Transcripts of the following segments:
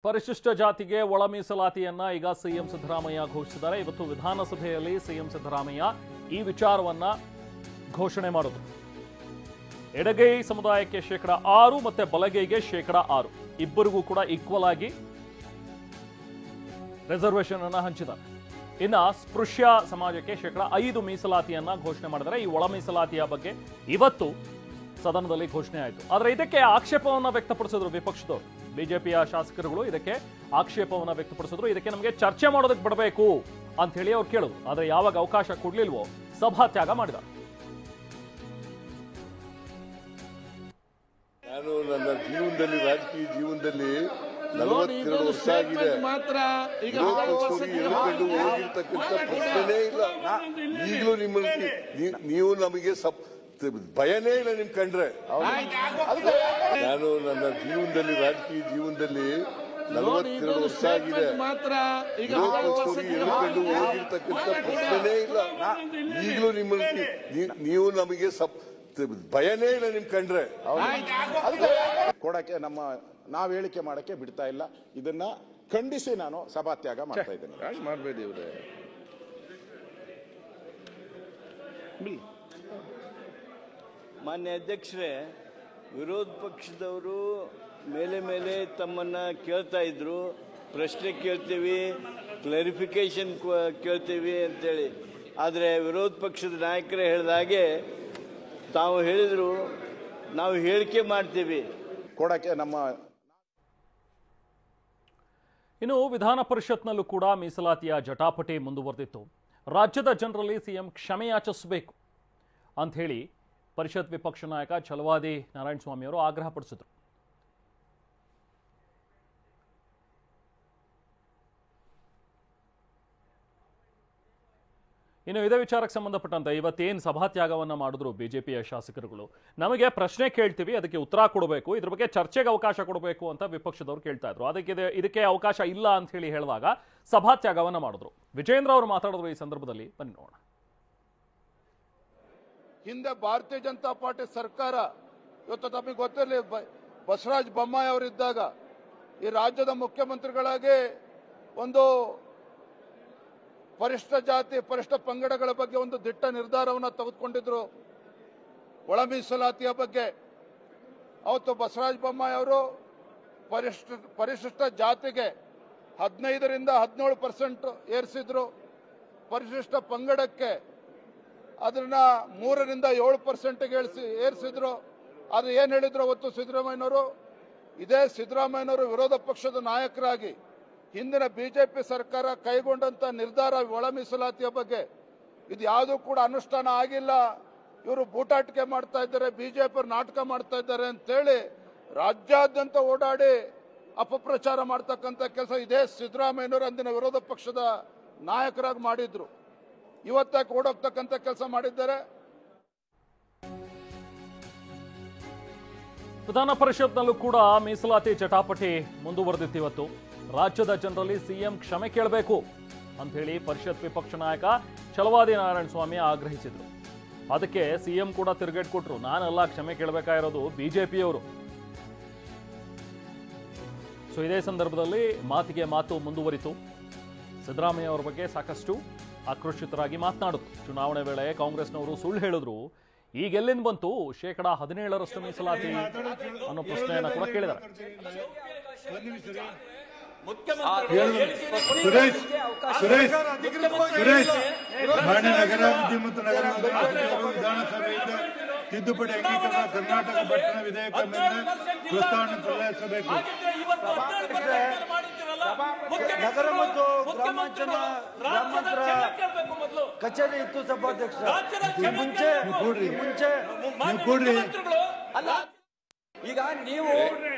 ಪರಿಶಿಷ್ಟ ಜಾತಿಗೆ ಒಳ ಮೀಸಲಾತಿಯನ್ನ ಈಗ ಸಿಎಂ ಸಿದ್ದರಾಮಯ್ಯ ಘೋಷಿಸಿದ್ದಾರೆ. ಇವತ್ತು ವಿಧಾನಸಭೆಯಲ್ಲಿ ಸಿಎಂ ಸಿದ್ದರಾಮಯ್ಯ ಈ ವಿಚಾರವನ್ನ ಘೋಷಣೆ ಮಾಡಿದ್ರು. ಎಡಗೈ ಸಮುದಾಯಕ್ಕೆ 6% ಮತ್ತೆ ಬಲಗೈಗೆ 6%, ಇಬ್ಬರಿಗೂ ಕೂಡ ಈಕ್ವಲ್ ಆಗಿ ರಿಸರ್ವೇಶನ್ ಅನ್ನ ಹಂಚಿದ್ದಾರೆ. ಇನ್ನ ಸ್ಪೃಶ್ಯ ಸಮಾಜಕ್ಕೆ 5% ಮೀಸಲಾತಿಯನ್ನ ಘೋಷಣೆ ಮಾಡಿದ್ದಾರೆ. ಈ ಒಳ ಮೀಸಲಾತಿಯ ಬಗ್ಗೆ ಇವತ್ತು ಸದನದಲ್ಲಿ ಘೋಷಣೆ ಆಯಿತು. ಆದರೆ ಇದಕ್ಕೆ ಆಕ್ಷೇಪವನ್ನ ವ್ಯಕ್ತಪಡಿಸಿದ್ರು ವಿಪಕ್ಷದವರು. ಬಿಜೆಪಿಯ ಶಾಸಕರುಗಳು ಇದಕ್ಕೆ ಆಕ್ಷೇಪವನ್ನ ವ್ಯಕ್ತಪಡಿಸಿದ್ರು. ಇದಕ್ಕೆ ನಮಗೆ ಚರ್ಚೆ ಮಾಡೋದಕ್ಕೆ ಬಿಡಬೇಕು ಅಂತ ಹೇಳಿ ಅವ್ರು ಕೇಳಿದ್ರು. ಆದರೆ ಯಾವಾಗ ಅವಕಾಶ ಕೊಡ್ಲಿಲ್ವೋ ಸಭಾತ್ಯಾಗ ಮಾಡಿದ್ದಾರೆ. ನಾನು ನನ್ನ ಜೀವನದಲ್ಲಿ, ರಾಜಕೀಯ ಜೀವನದಲ್ಲಿ 42 ವರ್ಷ ಆಗಿದೆ. ಹೇಳ್ಕೊಂಡು ಹೋಗಿರ್ತಕ್ಕಂಥ ಪ್ರಶ್ನೆನೇ ಇಲ್ಲ. ಈಗಲೂ ನಿಮ್ಮಲ್ಲಿ ನೀವು ನಮಗೆ ಭಯನೇ ಇಲ್ಲ ನಿಮ್ ಕಂಡ್ರೆ. ನಾನು ನನ್ನ ಜೀವನದಲ್ಲಿ, ರಾಜಕೀಯ ಜೀವನದಲ್ಲಿ 42 ವರ್ಷ ಆಗಿದೆ. ಹೇಳ್ಕೊಂಡು ಹೋಗಿರ್ತಕ್ಕಂಥ ಪ್ರಶ್ನೆನೇ ಇಲ್ಲ. ಈಗಲೂ ನಿಮ್ಮಲ್ಲಿ ನೀವು ನಮಗೆ ಭಯನೇ ಇಲ್ಲ ನಿಮ್ ಕಂಡ್ರೆ. ಕೊಡಕ್ಕೆ ನಾವು ಹೇಳಿಕೆ ಮಾಡಕ್ಕೆ ಬಿಡ್ತಾ ಇಲ್ಲ. ಇದನ್ನ ಖಂಡಿಸಿ ನಾನು ಸಭಾತ್ಯಾಗ ಮಾಡ್ತಾ ಇದ್ದೇನೆ. ಮಾಡಬೇಡಿ ಇವ್ರೆ. ಮಾನ್ಯ ಅಧ್ಯಕ್ಷರೇ, ವಿರೋಧ ಪಕ್ಷದವರು ಮೇಲೆ ತಮ್ಮನ್ನ ಕೇಳ್ತಾ ಇದ್ರು. ಪ್ರಶ್ನೆ ಕೇಳ್ತೀವಿ, ಕ್ಲಾರಿಫಿಕೇಶನ್ ಕೇಳ್ತೀವಿ ಅಂತೇಳಿ. ಆದರೆ ವಿರೋಧ ಪಕ್ಷದ ನಾಯಕರೇ ಹೇಳಿದಾಗೆ ತಾವು ಹೇಳಿದ್ರು, ನಾವು ಹೇಳಿಕೆ ಮಾಡ್ತೀವಿ. ಕೊಡಕ್ಕೆ ಇನ್ನು ವಿಧಾನ ಪರಿಷತ್ನಲ್ಲೂ ಕೂಡ ಮೀಸಲಾತಿಯ ಜಟಾಪಟಿ ಮುಂದುವರೆದಿತ್ತು. ರಾಜ್ಯದ ಜನರಲ್ಲಿ ಸಿಎಂ ಕ್ಷಮೆಯಾಚಿಸಬೇಕು ಅಂತ ಹೇಳಿ ಪರಿಷತ್ ವಿಪಕ್ಷ ನಾಯಕ ಛಲವಾದಿ ನಾರಾಯಣಸ್ವಾಮಿ ಅವರು ಆಗ್ರಹಪಡಿಸಿದರು. ಇನ್ನು ಇದೇ ವಿಚಾರಕ್ಕೆ ಸಂಬಂಧಪಟ್ಟಂತೆ ಇವತ್ತೇನು ಸಭಾತ್ಯಾಗವನ್ನ ಮಾಡಿದ್ರು ಬಿಜೆಪಿಯ ಶಾಸಕರುಗಳು, ನಮಗೆ ಪ್ರಶ್ನೆ ಕೇಳ್ತೀವಿ, ಅದಕ್ಕೆ ಉತ್ತರ ಕೊಡಬೇಕು, ಇದ್ರ ಬಗ್ಗೆ ಚರ್ಚೆಗೆ ಅವಕಾಶ ಕೊಡಬೇಕು ಅಂತ ವಿಪಕ್ಷದವರು ಕೇಳ್ತಾ ಇದ್ರು. ಇದಕ್ಕೆ ಅವಕಾಶ ಇಲ್ಲ ಅಂತ ಹೇಳಿ ಹೇಳಿದಾಗ ಸಭಾತ್ಯಾಗವನ್ನ ಮಾಡಿದ್ರು. ವಿಜೇಂದ್ರ ಅವರು ಮಾತಾಡಿದ್ರು ಈ ಸಂದರ್ಭದಲ್ಲಿ, ಬನ್ನಿ ನೋಡೋಣ. ಹಿಂದೆ ಭಾರತೀಯ ಜನತಾ ಪಾರ್ಟಿ ಸರ್ಕಾರ, ಇವತ್ತು ತಮಗೆ ಗೊತ್ತಿರಲಿ, ಬಸವರಾಜ ಬೊಮ್ಮಾಯಿ ಅವರಿದ್ದಾಗ ಈ ರಾಜ್ಯದ ಮುಖ್ಯಮಂತ್ರಿಗಳಾಗಿ ಒಂದು ಪರಿಶಿಷ್ಟ ಜಾತಿ, ಪರಿಶಿಷ್ಟ ಪಂಗಡಗಳ ಬಗ್ಗೆ ಒಂದು ದಿಟ್ಟ ನಿರ್ಧಾರವನ್ನು ತೆಗೆದುಕೊಂಡಿದ್ರು. ಒಳ ಮೀಸಲಾತಿಯ ಬಗ್ಗೆ ಅವತ್ತು ಬಸವರಾಜ ಬೊಮ್ಮಾಯಿ ಅವರು ಪರಿಶಿಷ್ಟ ಜಾತಿಗೆ 15ರಿಂದ 17% ಏರಿಸಿದ್ರು. ಪರಿಶಿಷ್ಟ ಪಂಗಡಕ್ಕೆ ಅದನ್ನ 3ರಿಂದ 7%ಗೆ ಏರಿಸಿದ್ರು. ಆದ್ರೆ ಏನ್ ಹೇಳಿದ್ರು ಅವತ್ತು ಸಿದ್ದರಾಮಯ್ಯನವರು? ಇದೇ ಸಿದ್ದರಾಮಯ್ಯನವರು ವಿರೋಧ ಪಕ್ಷದ ನಾಯಕರಾಗಿ ಹಿಂದಿನ ಬಿಜೆಪಿ ಸರ್ಕಾರ ಕೈಗೊಂಡಂತ ನಿರ್ಧಾರ ಒಳ ಮೀಸಲಾತಿಯ ಬಗ್ಗೆ ಇದು ಯಾವುದೂ ಕೂಡ ಅನುಷ್ಠಾನ ಆಗಿಲ್ಲ, ಇವರು ಬೂಟಾಟಿಕೆ ಮಾಡ್ತಾ ಇದ್ದಾರೆ, ಬಿಜೆಪಿ ನಾಟಕ ಮಾಡ್ತಾ ಇದ್ದಾರೆ ಅಂತೇಳಿ ರಾಜ್ಯಾದ್ಯಂತ ಓಡಾಡಿ ಅಪಪ್ರಚಾರ ಮಾಡ್ತಕ್ಕಂಥ ಕೆಲಸ ಇದೇ ಸಿದ್ದರಾಮಯ್ಯನವರು ಅಂದಿನ ವಿರೋಧ ಪಕ್ಷದ ನಾಯಕರಾಗಿ ಮಾಡಿದ್ರು. ಇವತ್ತಾಕೆ ಓಡೋಗ್ತಕ್ಕಂಥ ಕೆಲಸ ಮಾಡಿದ್ದಾರೆ. ವಿಧಾನ ಪರಿಷತ್ನಲ್ಲೂ ಕೂಡ ಮೀಸಲಾತಿ ಚಟಾಪಟಿ ಮುಂದುವರೆದಿತ್ತು. ಇವತ್ತು ರಾಜ್ಯದ ಜನರಲ್ಲಿ ಸಿಎಂ ಕ್ಷಮೆ ಕೇಳಬೇಕು ಅಂತ ಹೇಳಿ ಪರಿಷತ್ ವಿಪಕ್ಷ ನಾಯಕ ಛಲವಾದಿ ನಾರಾಯಣಸ್ವಾಮಿ ಆಗ್ರಹಿಸಿದ್ರು. ಅದಕ್ಕೆ ಸಿಎಂ ಕೂಡ ತಿರುಗೇಟ್ ಕೊಟ್ರು. ನಾನೆಲ್ಲ ಕ್ಷಮೆ ಕೇಳಬೇಕಾಗಿರೋದು ಬಿಜೆಪಿಯವರು. ಸೊ ಇದೇ ಸಂದರ್ಭದಲ್ಲಿ ಮಾತಿಗೆ ಮಾತು ಮುಂದುವರಿತು. ಸಿದ್ದರಾಮಯ್ಯ ಅವರ ಬಗ್ಗೆ ಸಾಕಷ್ಟು ಆಕ್ರೋಶಿತರಾಗಿ ಮಾತನಾಡಿದ್ರು. ಚುನಾವಣೆ ವೇಳೆ ಕಾಂಗ್ರೆಸ್ನವರು ಸುಳ್ಳು ಹೇಳಿದ್ರು, ಈಗ ಎಲ್ಲಿಂದ ಬಂತು 17% ಮೀಸಲಾತಿ ಅನ್ನೋ ಪ್ರಶ್ನೆಯನ್ನ ಕೂಡ ಕೇಳಿದ್ದಾರೆ. ಮಾನ್ಯ ನಗರಾಭಿವೃದ್ಧಿ ಮತ್ತು ನಗರ ವಿಧಾನಸಭೆಯಿಂದ ತಿದ್ದುಪಡಿ ಅಂಗೀಕರಣ ಕರ್ನಾಟಕ ಪಟ್ಟಣ ವಿಧೇಯಕ ಮೇಲೆ ಪ್ರಸ್ತಾವನೆ ಪ್ರಲಯಿಸಬೇಕು. ನಗರ ಮತ್ತು ಗ್ರಾಮಾಂತರ ಕಚೇರಿ ಇತ್ತು ಸಭಾಧ್ಯಕ್ಷ. ಮುಂಚೆ ಈಗ ನೀವು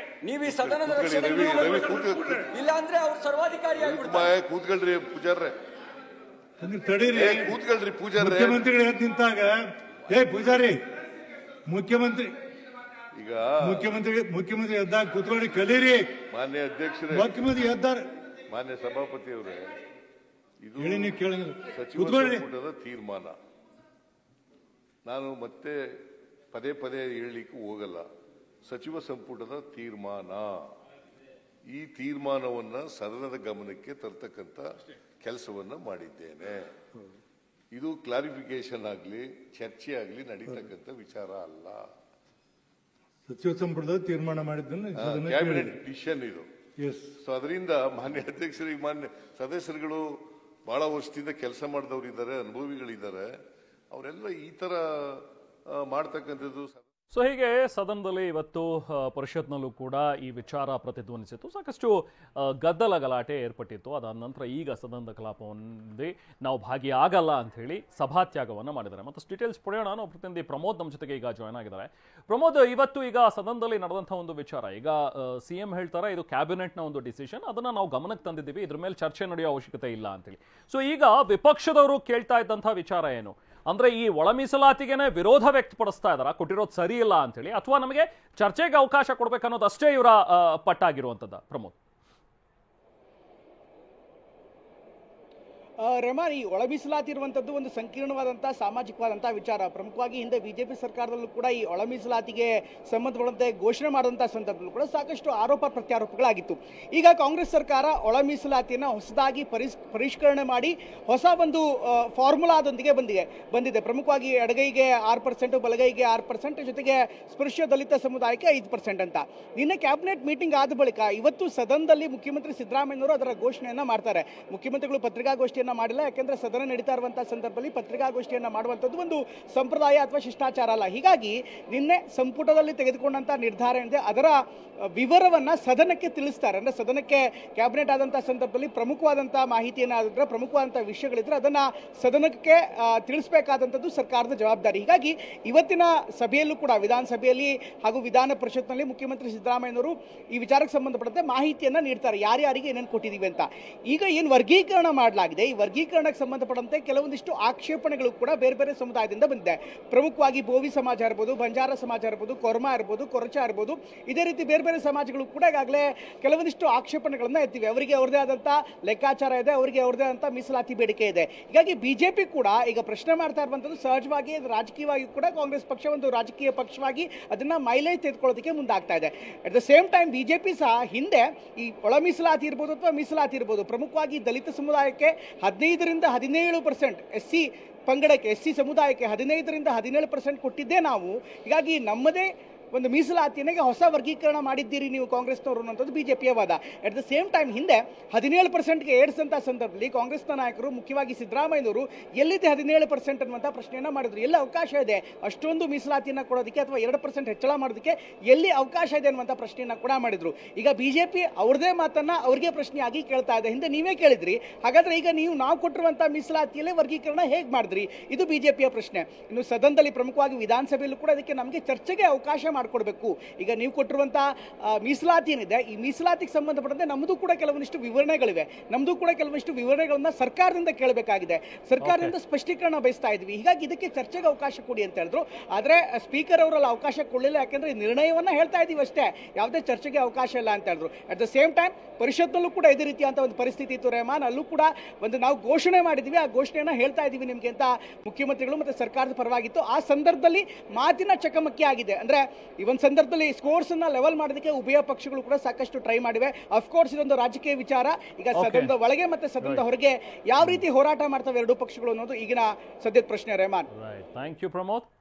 ಈ ಸದನದ ರಕ್ಷಣೆ ಇಲ್ಲ ಅಂದ್ರೆ ಅವ್ರು ಸರ್ವಾಧಿಕಾರಿ ಆಗ್ಬಿಡ್ತಾರೆ. ಕೂತ್ಕೊಳ್ರಿ ಪೂಜಾರ್ರೆ, ತಡೀರಿ, ಕೂತ್ಕೊಳ್ರಿ ಪೂಜಾರ್ರೆ. ಮುಖ್ಯಮಂತ್ರಿಗಳು ಎದ್ದು ನಿಂತಾಗ ಪೂಜಾರಿ ಮುಖ್ಯಮಂತ್ರಿ ಎದ್ದಾಗ ಕೂತ್ಕೊಂಡು ಕಲೀರಿ. ಮಾನ್ಯ ಅಧ್ಯಕ್ಷರೇ, ಮುಖ್ಯಮಂತ್ರಿ ಎದ್ದಾರ. ಮಾನ್ಯ ಸಭಾಪತಿ ಅವರೇ, ಇದು ನೀವು ಕೇಳಿದ್ರು ಸಚಿವ ಸಂಪುಟದ ತೀರ್ಮಾನ. ನಾನು ಮತ್ತೆ ಪದೇ ಹೇಳಲಿಕ್ಕೆ ಹೋಗಲ್ಲ. ಸಚಿವ ಸಂಪುಟದ ತೀರ್ಮಾನ ಈ ತೀರ್ಮಾನವನ್ನ ಸದನದ ಗಮನಕ್ಕೆ ತರ್ತಕ್ಕಂಥ ಕೆಲಸವನ್ನ ಮಾಡಿದ್ದೇನೆ. ಇದು ಕ್ಲಾರಿಫಿಕೇಶನ್ ಆಗಲಿ ಚರ್ಚೆ ಆಗಲಿ ನಡೀತಕ್ಕಂಥ ವಿಚಾರ ಅಲ್ಲ. ಸಚಿವ ಸಂಪುಟದ ತೀರ್ಮಾನ ಮಾಡಿದ್ದನ್ನು ಕ್ಯಾಬಿನೆಟ್ ಡಿಸಿಷನ್ ಇದು. ಎಸ್. ಸೊ ಅದರಿಂದ ಮಾನ್ಯ ಅಧ್ಯಕ್ಷರಿಗೆ, ಮಾನ್ಯ ಸದಸ್ಯರುಗಳು ಬಹಳ ವರ್ಷದಿಂದ ಕೆಲಸ ಮಾಡಿದವರು ಇದ್ದಾರೆ, ಅನುಭವಿಗಳಿದ್ದಾರೆ, ಅವರೆಲ್ಲ ಈ ತರ ಮಾಡ್ತಕ್ಕಂಥದ್ದು. ಸೊ ಹೀಗೆ ಸದನದಲ್ಲಿ ಇವತ್ತು ಪರಿಷತ್ನಲ್ಲೂ ಕೂಡ ಈ ವಿಚಾರ ಪ್ರತಿಧ್ವನಿಸಿತ್ತು. ಸಾಕಷ್ಟು ಗದ್ದಲ ಗಲಾಟೆ ಏರ್ಪಟ್ಟಿತ್ತು. ಅದಾದ ನಂತರ ಈಗ ಸದನದ ಕಲಾಪದಲ್ಲಿ ನಾವು ಭಾಗಿಯಾಗಲ್ಲ ಅಂತ ಹೇಳಿ ಸಭಾತ್ಯಾಗವನ್ನು ಮಾಡಿದ್ದಾರೆ. ಮತ್ತಷ್ಟು ಡೀಟೇಲ್ಸ್ ಪಡೆಯೋಣ. ನಾವು ಪ್ರತಿನಿಧಿ ಪ್ರಮೋದ್ ನಮ್ಮ ಜೊತೆಗೆ ಈಗ ಜಾಯ್ನ್ ಆಗಿದ್ದಾರೆ. ಪ್ರಮೋದ್, ಇವತ್ತು ಈಗ ಸದನದಲ್ಲಿ ನಡೆದಂಥ ಒಂದು ವಿಚಾರ, ಈಗ CM ಹೇಳ್ತಾರೆ ಇದು ಕ್ಯಾಬಿನೆಟ್ನ ಒಂದು ಡಿಸಿಷನ್, ಅದನ್ನ ನಾವು ಗಮನಕ್ಕೆ ತಂದಿದ್ದೀವಿ, ಇದ್ರ ಮೇಲೆ ಚರ್ಚೆ ನಡೆಯೋ ಅವಶ್ಯಕತೆ ಇಲ್ಲ ಅಂತೇಳಿ. ಸೊ ಈಗ ವಿಪಕ್ಷದವರು ಕೇಳ್ತಾ ಇದ್ದಂಥ ವಿಚಾರ ಏನು ಅಂದ್ರೆ, ಈ ಒಳ ಮೀಸಲಾತಿಗೆನೆ ವಿರೋಧ ವ್ಯಕ್ತಪಡಿಸ್ತಾ ಇದಾರ, ಕೊಟ್ಟಿರೋದು ಸರಿ ಇಲ್ಲ ಅಂತೇಳಿ, ಅಥವಾ ನಮಗೆ ಚರ್ಚೆಗೆ ಅವಕಾಶ ಕೊಡ್ಬೇಕನ್ನೋದು ಅಷ್ಟೇ ಇವರ ಪಟ್ಟಾಗಿರುವಂತದ್ದು? ಪ್ರಮೋದ್. ರೆಹಮಾನ್, ಈ ಒಳ ಮೀಸಲಾತಿ ಇರುವಂತದ್ದು ಒಂದು ಸಂಕೀರ್ಣವಾದಂತಹ ಸಾಮಾಜಿಕವಾದಂತಹ ವಿಚಾರ. ಪ್ರಮುಖವಾಗಿ ಹಿಂದೆ ಬಿಜೆಪಿ ಸರ್ಕಾರದಲ್ಲೂ ಕೂಡ ಈ ಒಳ ಮೀಸಲಾತಿಗೆ ಸಂಬಂಧಪಟ್ಟಂತೆ ಘೋಷಣೆ ಮಾಡುವಂತಹ ಸಂದರ್ಭದಲ್ಲೂ ಕೂಡ ಸಾಕಷ್ಟು ಆರೋಪ ಪ್ರತ್ಯಾರೋಪಗಳಾಗಿತ್ತು. ಈಗ ಕಾಂಗ್ರೆಸ್ ಸರ್ಕಾರ ಒಳ ಮೀಸಲಾತಿಯನ್ನು ಹೊಸದಾಗಿ ಪರಿಷ್ಕರಣೆ ಮಾಡಿ ಹೊಸ ಒಂದು ಫಾರ್ಮುಲಾದೊಂದಿಗೆ ಬಂದಿದೆ. ಪ್ರಮುಖವಾಗಿ ಎಡಗೈಗೆ 6%, ಬಲಗೈಗೆ 6%, ಜೊತೆಗೆ ಸ್ಪೃಶ್ಯ ದಲಿತ ಸಮುದಾಯಕ್ಕೆ 5% ಅಂತ. ನಿನ್ನೆ ಕ್ಯಾಬಿನೆಟ್ ಮೀಟಿಂಗ್ ಆದ ಬಳಿಕ ಇವತ್ತು ಸದನದಲ್ಲಿ ಮುಖ್ಯಮಂತ್ರಿ ಸಿದ್ದರಾಮಯ್ಯನವರು ಅದರ ಘೋಷಣೆಯನ್ನ ಮಾಡ್ತಾರೆ. ಮುಖ್ಯಮಂತ್ರಿಗಳು ಪತ್ರಿಕಾಗೋಷ್ಠಿ ಮಾಡಿಲ್ಲ, ಯಾಕೆಂದ್ರೆ ಸದನ ನಡೀತಾ ಇರುವಂತಹ ಸಂದರ್ಭದಲ್ಲಿ ಪತ್ರಿಕಾಗೋಷ್ಠಿಯನ್ನ ಮಾಡುವಂತದ್ದು ಒಂದು ಸಂಪ್ರದಾಯ ಅಥವಾ ಶಿಷ್ಟಾಚಾರ ಅಲ್ಲ. ಹೀಗಾಗಿ ನಿನ್ನೆ ಸಂಪುಟದಲ್ಲಿ ತೆಗೆದುಕೊಂಡಂತಹ ನಿರ್ಧಾರ ಏನಿದೆ ಅದರ ವಿವರವನ್ನ ಸದನಕ್ಕೆ ತಿಳಿಸ್ತಾರೆ. ಅಂದ್ರೆ ಸದನಕ್ಕೆ ಕ್ಯಾಬಿನೆಟ್ ಆದಂತಹ ಸಂದರ್ಭದಲ್ಲಿ ಪ್ರಮುಖವಾದಂತಹ ಮಾಹಿತಿಯನ್ನ, ಪ್ರಮುಖವಾದಂತಹ ವಿಷಯಗಳಿದ್ರೆ ಅದನ್ನ ಸದನಕ್ಕೆ ತಿಳಿಸಬೇಕಾದಂಥದ್ದು ಸರ್ಕಾರದ ಜವಾಬ್ದಾರಿ. ಹೀಗಾಗಿ ಇವತ್ತಿನ ಸಭೆಯಲ್ಲೂ ಕೂಡ, ವಿಧಾನಸಭೆಯಲ್ಲಿ ಹಾಗೂ ವಿಧಾನ ಪರಿಷತ್ನಲ್ಲಿ ಮುಖ್ಯಮಂತ್ರಿ ಸಿದ್ದರಾಮಯ್ಯನವರು ಈ ವಿಚಾರಕ್ಕೆ ಸಂಬಂಧಪಟ್ಟಂತೆ ಮಾಹಿತಿಯನ್ನ ನೀಡ್ತಾರೆ, ಯಾರ್ಯಾರಿಗೆ ಏನೇನು ಕೊಟ್ಟಿದ್ದೀವಿ ಅಂತ. ಈಗ ಏನು ವರ್ಗೀಕರಣ ಮಾಡಲಾಗಿದೆ, ಈ ವರ್ಗೀಕರಣಕ್ಕೆ ಸಂಬಂಧಪಟ್ಟಂತೆ ಕೆಲವೊಂದಿಷ್ಟು ಆಕ್ಷೇಪಣೆಗಳು ಕೂಡ ಬೇರೆ ಬೇರೆ ಸಮುದಾಯದಿಂದ ಬಂದಿದೆ. ಪ್ರಮುಖವಾಗಿ ಬೋವಿ ಸಮಾಜ ಇರ್ಬೋದು, ಬಂಜಾರ ಸಮಾಜ ಇರ್ಬೋದು, ಕೊರ್ಮಾ ಇರ್ಬೋದು, ಕೊರಚ ಇರ್ಬೋದು, ಇದೇ ರೀತಿ ಬೇರೆ ಬೇರೆ ಸಮಾಜಗಳು ಕೂಡ ಈಗಾಗಲೇ ಕೆಲವೊಂದಿಷ್ಟು ಆಕ್ಷೇಪಣೆಗಳನ್ನ ಎತ್ತಿವೆ. ಅವರಿಗೆ ಅವ್ರದೇ ಆದಂತಹ ಲೆಕ್ಕಾಚಾರ ಇದೆ, ಅವರಿಗೆ ಅವ್ರದೇ ಆದಂತಹ ಮೀಸಲಾತಿ ಬೇಡಿಕೆ ಇದೆ. ಹೀಗಾಗಿ ಬಿಜೆಪಿ ಕೂಡ ಈಗ ಪ್ರಶ್ನೆ ಮಾಡ್ತಾ ಇರುವಂತದ್ದು, ಸಹಜವಾಗಿ ರಾಜಕೀಯವಾಗಿ ಕೂಡ ಕಾಂಗ್ರೆಸ್ ಪಕ್ಷ ಒಂದು ರಾಜಕೀಯ ಪಕ್ಷವಾಗಿ ಅದನ್ನ ಮೈಲೇಜ್ ತೆಗೆದುಕೊಳ್ಳೋದಕ್ಕೆ ಮುಂದಾಗ್ತಾ ಇದೆ. At the same time BJP ಸಹ ಹಿಂದೆ ಈ ಒಳ ಮೀಸಲಾತಿ ಇರ್ಬೋದು ಅಥವಾ ಮೀಸಲಾತಿ ಇರ್ಬೋದು, ಪ್ರಮುಖವಾಗಿ ದಲಿತ ಸಮುದಾಯಕ್ಕೆ 15% 17%, SC ಪಂಗಡಕ್ಕೆ, SC ಸಮುದಾಯಕ್ಕೆ 15% 17% ಕೊಟ್ಟಿದ್ದೇ ನಾವು. ಹೀಗಾಗಿ ನಮ್ಮದೇ ಒಂದು ಮೀಸಲಾತಿಯನ್ನೇ ಹೊಸ ವರ್ಗೀಕರಣ ಮಾಡಿದ್ದೀರಿ ನೀವು ಕಾಂಗ್ರೆಸ್ನವರು ಅನ್ನೋದು ಬಿಜೆಪಿಯ ವಾದ. ಅಟ್ ದ ಸೇಮ್ ಟೈಮ್ ಹಿಂದೆ 17%ಗೆ ಏರಿಸಿದಂತಹ ಸಂದರ್ಭದಲ್ಲಿ ಕಾಂಗ್ರೆಸ್ನ ನಾಯಕರು, ಮುಖ್ಯವಾಗಿ ಸಿದ್ದರಾಮಯ್ಯನವರು, ಎಲ್ಲಿದೆ 17% ಅನ್ನುವಂಥ ಪ್ರಶ್ನೆಯನ್ನ ಮಾಡಿದ್ರು. ಎಲ್ಲಿ ಅವಕಾಶ ಇದೆ ಅಷ್ಟೊಂದು ಮೀಸಲಾತಿಯನ್ನ ಕೊಡೋದಕ್ಕೆ, ಅಥವಾ 2% ಹೆಚ್ಚಳ ಮಾಡೋದಕ್ಕೆ ಎಲ್ಲಿ ಅವಕಾಶ ಇದೆ ಅನ್ನುವಂಥ ಪ್ರಶ್ನೆಯನ್ನ ಕೂಡ ಮಾಡಿದ್ರು. ಈಗ ಬಿಜೆಪಿ ಅವ್ರದೇ ಮಾತನ್ನ ಅವ್ರಿಗೆ ಪ್ರಶ್ನೆಯಾಗಿ ಕೇಳ್ತಾ ಇದೆ. ಹಿಂದೆ ನೀವೇ ಕೇಳಿದ್ರಿ, ಹಾಗಾದ್ರೆ ಈಗ ನಾವು ಕೊಟ್ಟಿರುವಂತಹ ಮೀಸಲಾತಿಯಲ್ಲೇ ವರ್ಗೀಕರಣ ಹೇಗೆ ಮಾಡಿದ್ರಿ? ಇದು ಬಿಜೆಪಿಯ ಪ್ರಶ್ನೆ. ಇನ್ನು ಸದನದಲ್ಲಿ, ಪ್ರಮುಖವಾಗಿ ವಿಧಾನಸಭೆಯಲ್ಲೂ ಕೂಡ ಅದಕ್ಕೆ ನಮಗೆ ಚರ್ಚೆಗೆ ಅವಕಾಶ ಮಾಡಿಕೊಡ್ಬೇಕು. ಈಗ ನೀವು ಕೊಟ್ಟಿರುವಂತಹ ಮೀಸಲಾತಿ ಏನಿದೆ, ಈ ಮೀಸಲಾತಿಗೆ ಸಂಬಂಧಪಟ್ಟಂತೆ ನಮ್ಮದು ಕೂಡ ಕೆಲವೊಂದಿಷ್ಟು ವಿವರಣೆಗಳಿವೆ. ನಮ್ಮದು ಕೂಡ ಕೆಲವೊಂದಿಷ್ಟು ವಿವರಣೆಗಳನ್ನ ಸರ್ಕಾರದಿಂದ ಕೇಳಬೇಕಾಗಿದೆ, ಸರ್ಕಾರದಿಂದ ಸ್ಪಷ್ಟೀಕರಣ ಬಯಸ್ತಾ ಇದ್ವಿ. ಹೀಗಾಗಿ ಇದಕ್ಕೆ ಚರ್ಚೆಗೆ ಅವಕಾಶ ಕೊಡಿ ಅಂತ ಹೇಳಿದ್ರು. ಆದ್ರೆ ಸ್ಪೀಕರ್ ಅವರಲ್ಲಿ ಅವಕಾಶ ಕೊಡಲಿಲ್ಲ, ಯಾಕೆಂದ್ರೆ ನಿರ್ಣಯವನ್ನ ಹೇಳ್ತಾ ಇದೀವಿ ಅಷ್ಟೇ, ಯಾವುದೇ ಚರ್ಚೆಗೆ ಅವಕಾಶ ಇಲ್ಲ ಅಂತ ಹೇಳಿದ್ರು. ಅಟ್ ದ ಸೇಮ್ ಟೈಮ್ ಪರಿಷತ್ನಲ್ಲೂ ಕೂಡ ಇದೇ ರೀತಿಯಂತ ಒಂದು ಪರಿಸ್ಥಿತಿ ಇತ್ತು ರೆಹಮಾನ್. ಅಲ್ಲೂ ಕೂಡ ಒಂದು ನಾವು ಘೋಷಣೆ ಮಾಡಿದ್ವಿ, ಆ ಘೋಷಣೆಯನ್ನ ಹೇಳ್ತಾ ಇದೀವಿ ನಿಮ್ಗೆ ಅಂತ ಮುಖ್ಯಮಂತ್ರಿಗಳು ಮತ್ತೆ ಸರ್ಕಾರದ ಪರವಾಗಿತ್ತು. ಆ ಸಂದರ್ಭದಲ್ಲಿ ಮಾತಿನ ಚಕಮಕಿ ಆಗಿದೆ. ಅಂದ್ರೆ ಈ ಒಂದು ಸಂದರ್ಭದಲ್ಲಿ ಸ್ಕೋರ್ಸ್ ಅನ್ನ ಲೆವೆಲ್ ಮಾಡೋದಕ್ಕೆ ಉಭಯ ಪಕ್ಷಗಳು ಕೂಡ ಸಾಕಷ್ಟು ಟ್ರೈ ಮಾಡಿವೆ. ಅಫ್ಕೋರ್ಸ್ ಇದೊಂದು ರಾಜಕೀಯ ವಿಚಾರ. ಈಗ ಸದನದ ಒಳಗೆ ಮತ್ತೆ ಸದನದ ಹೊರಗೆ ಯಾವ ರೀತಿ ಹೋರಾಟ ಮಾಡ್ತವೆ ಎರಡೂ ಪಕ್ಷಗಳು ಅನ್ನೋದು ಈಗಿನ ಸದ್ಯದ ಪ್ರಶ್ನೆ ರೆಹಮಾನ್. Thank you Pramod.